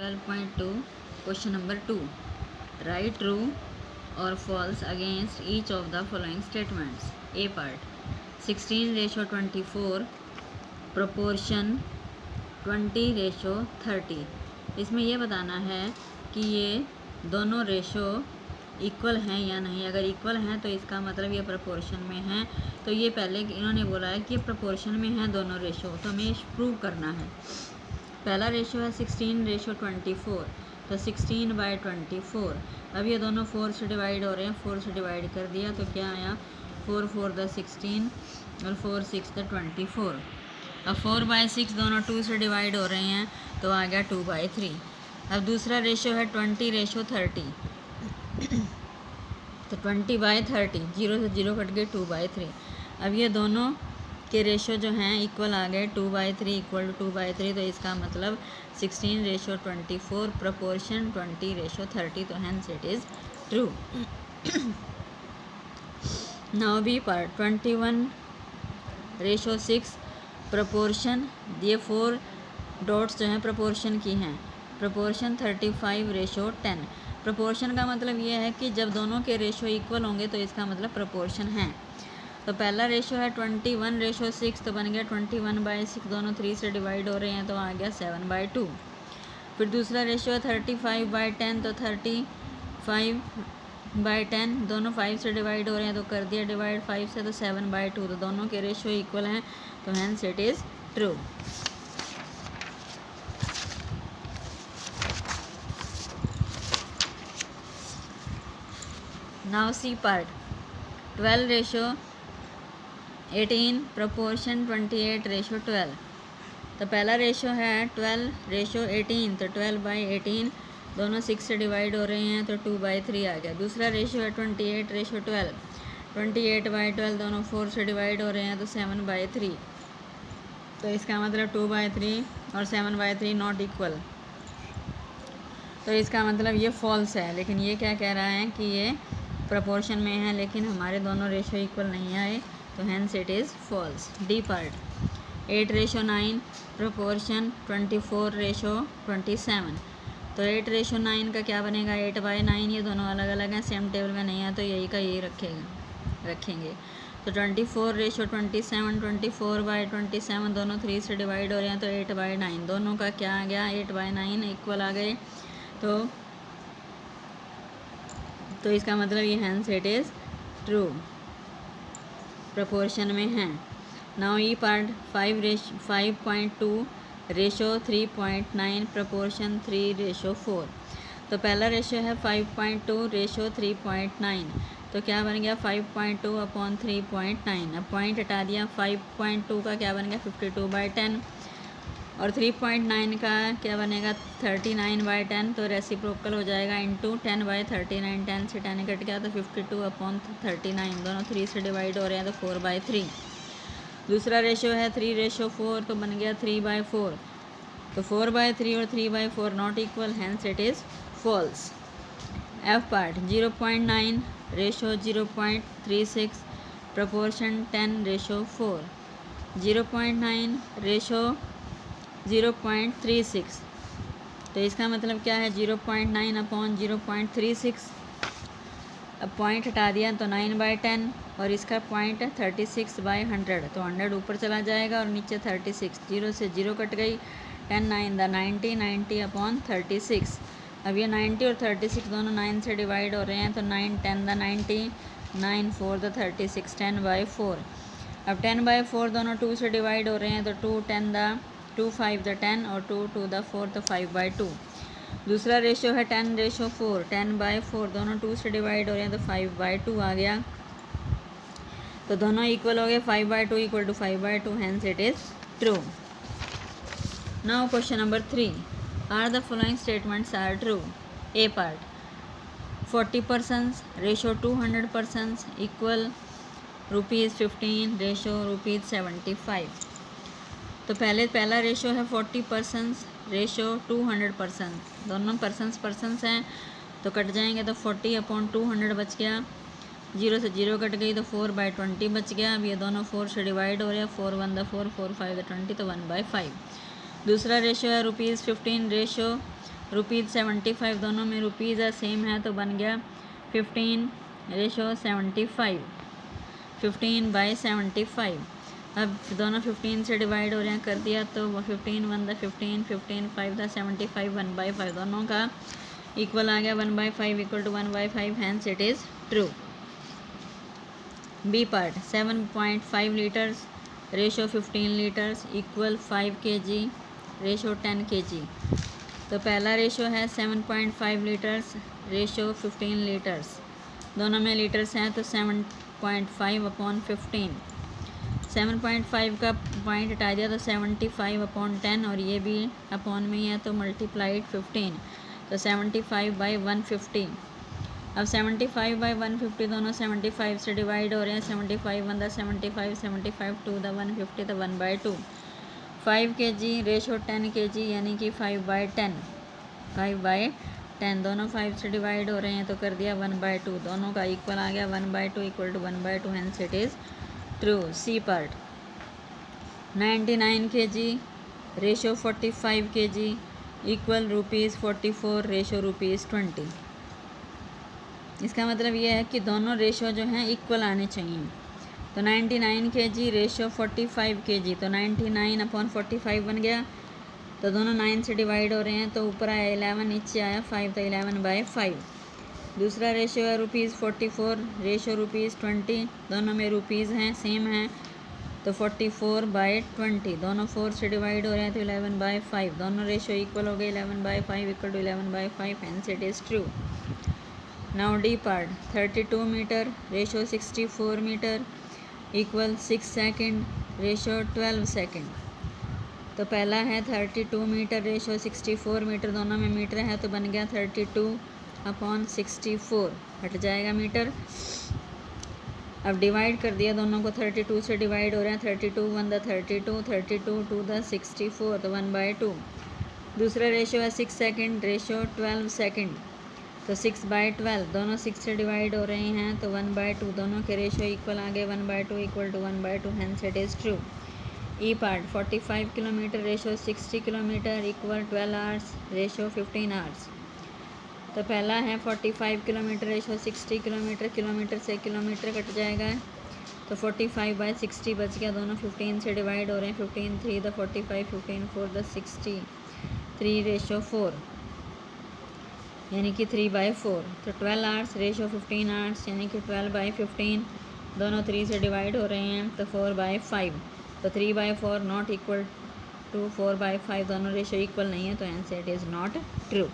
12.2 Question number 2. Write true or false against each of the following statements. A part 16:24 proportion 20:30. इसमें यह बताना है कि ये दोनों रेशो इक्वल हैं या नहीं। अगर इक्वल हैं तो इसका मतलब ये प्रोपोर्शन में हैं। तो ये पहले इन्होंने बोला है कि प्रोपोर्शन में हैं दोनों रेशो, तो हमें प्रूव करना है। पहला रेशो है 16:24, तो 16/24। अब ये दोनों 4 से डिवाइड हो रहे हैं, 4 से डिवाइड कर दिया तो क्या आया 4 4 द 16 और 4 6 द 24। अब 4/6 दोनों 2 से डिवाइड हो रहे हैं तो आ गया 2/3। अब दूसरा रेशो है 20:30, तो 20/30, 0 से 0 कट गए 2/3। अब ये दोनों के रेशो जो हैं इक्वल आ गए 2/3 इक्वल टू 2/3, तो इसका मतलब 16:24 प्रोपोर्शन 20:30, तो hence it is true. Now B part 21:6 proportion, ये 4 डॉट्स जो हैं प्रोपोर्शन की हैं। प्रोपोर्शन 35:10। प्रोपोर्शन का मतलब ये है कि जब दोनों के रेशो इक्वल होंगे तो इसका मतलब प्रोपोर्शन है। तो पहला रेशो है 21:6, तो बन गया 21/6, दोनों 3 से डिवाइड हो रहे हैं तो आ गया 7/2। फिर दूसरा रेशो है 35/10, तो 35/10 दोनों 5 से डिवाइड हो रहे हैं तो कर दिया डिवाइड 5 से, तो 7/2, तो दोनों के रेशो इक्वल हैं, तो hence it is true. Now C part 12:18 proportion 28:12। तो पहला रेशो है 12:18, तो 12/18 दोनों 6 से डिवाइड हो रहे हैं तो 2/3 आ गया। दूसरा रेशो है 28:12, 28/12 दोनों 4 से डिवाइड हो रहे हैं तो 7/3, तो इसका मतलब 2/3 और 7/3 नॉट इक्वल, तो इसका मतलब ये फॉल्स है। लेकिन ये क्या कह रहा है कि ये प्रोपोर्शन में है, लेकिन हमारे दोनों रेशो इक्वल नहीं आए, तो hence it is false. D part 8:9 proportion 24:27। तो 8:9 का क्या बनेगा 8/9, ये दोनों अलग अलग हैं, सेम टेबल में नहीं है, तो यही का यही रखेंगे। तो 24:27, 24/27 दोनों 3 से डिवाइड हो रहे हैं तो 8/9, दोनों का क्या आ गया 8/9 इक्वल आ गए, तो इसका मतलब ये hence it is true, proportion में है। नाउ ई पार्ट 5.2 रेशो 3.9 प्रोपोर्शन 3:4। तो पहला रेशो है 5.2 रेशो 3.9, तो क्या बन गया 5.2/3.9। अब पॉइंट हटा दिया, 5.2 का क्या बन गया 52/10 और 3.9 का क्या बनेगा 39/10, तो रेसिप्रोकल हो जाएगा इनटू 10/39, 10 से 10 कट गया तो 52/39, दोनों 3 से डिवाइड हो रहे हैं तो 4/3। दूसरा रेशो है 3:4, तो बन गया 3/4, तो 4/3 और 3/4 not equal, hence it is false. F part 0.9 ratio 0.36 proportion 10:4। 0.9 ratio 0.36, तो इसका मतलब क्या है 0.9/0.36। अब पॉइंट हटा दिया तो 9/10 और इसका पॉइंट 36/100, तो 100 ऊपर चला जाएगा और नीचे 36, 0 से 0 कट गई, 10 9 द 90, 90/36। अब ये 90 और 36 दोनों 9 से डिवाइड हो रहे हैं तो 9 10 द 90, 9 4 द 36, 10/4। अब 10/4 दोनों 2 से डिवाइड हो रहे हैं तो 2 10 द 2 5 द 10 और 2 2 द 4, तो 5/2। दूसरा रेशो है 10:4, 10/4 दोनों 2 से डिवाइड हो रहे हैं तो 5/2 आ गया, तो दोनों इक्वल हो गए, 5/2 equal to 5/2, hence it is true. Now question number 3, are the following statements are true. A part 40% ratio 200% equal ₹15 ratio ₹75। तो पहला रेशो है 40% रेशो 200%, दोनों पर्सन्स हैं तो कट जाएंगे, तो 40/200 बच गया, 0 से 0 कट गई तो 4/20 बच गया। अब ये दोनों 4 से डिवाइड हो रहे हैं, 4 1 4, 4 5 20, तो 1/5। दूसरा रेशो है ₹15 रेशो ₹75, दोनों में रुपीज़ है सेम है तो बन गया 15:75, 15/75। अब दोनों 15 से डिवाइड हो रहे हैं, कर दिया तो 15 1 द 15, 15 5 द 75, 1/5 दोनों का इक्वल आ गया 1/5 equal to 1/5, hence it is true. B part 7.5 litres ratio 15 litres equal 5 kg ratio 10 kg। तो पहला रेशो है 7.5 लीटर्स रेशो 15 लीटर्स, दोनों में लीटर्स हैं तो 7.5/15, 7.5 का पॉइंट हटा दिया तो 75/10 और ये भी अपॉन में ही है तो मल्टीप्लाइड 15 तो 75/150। अब 75/150 दोनों 75 से डिवाइड हो रहे हैं, 75 1 द 75, 75 2 द 150 तो 1/2, 5 kg रेशो 10 kg यानी कि 5/10, 5/10 दोनों 5 से डिवाइड हो रहे हैं तो कर दिया 1/2, दोनों का इक्वल आ गया 1/2 equal to 1/2, hence it is true. C part 99 kg ratio 45 kg equal ₹44 ratio ₹20। इसका मतलब ये है कि दोनों रेशो जो हैं इक्वल आने चाहिए। तो 99 kg रेशो 45 kg तो 99/45 बन गया, तो दोनों 9 से डिवाइड हो रहे हैं तो ऊपर आया 11 नीचे आया 5 तो 11/5। दूसरा रेशो है ₹44 रेशो ₹20, दोनों में रुपीज़ हैं सेम हैं तो 44/20 दोनों 4 से डिवाइड हो रहे हैं तो 11/5 दोनों रेशो इक्वल हो गए 11/5 equal to 11/5, hence it is true. Now D part 32 metre ratio 64 metre equal 6 second ratio 12 second. तो पहला है 32 मीटर रेशो 64 मीटर, दोनों में मीटर है तो बन गया 32/64, हट जाएगा मीटर। अब डिवाइड कर दिया दोनों को, 32 से डिवाइड हो रहे हैं, 32 1 द 32, 32 2 द 64 तो 1/2। दूसरा रेशो है 6 सेकेंड रेशो 12 सेकेंड तो 6/12 दोनों 6 से डिवाइड हो रहे हैं तो 1/2 दोनों के रेशो इक्वल आ गए 1/2 equal to 1/2, hence it is true. E part 45 kilometre ratio 60 kilometre equal 12 hours ratio 15 hours. तो पहला है 45 किलोमीटर रेशो 60 किलोमीटर, किलोमीटर से किलोमीटर कट जाएगा तो 45/60 बच गया, दोनों 15 से डिवाइड हो रहे हैं, 15 3 द 45, 15 4 द 60, 3 रेशो 4 यानी कि 3/4। तो 12 आवर्स रेशो 15 आवर्स यानी कि 12/15 दोनों 3 से डिवाइड हो रहे हैं तो 4/5 तो 3/4 नॉट इक्वल टू 4/5 दोनों रेशो इक्वल नहीं है तो answer it is not true.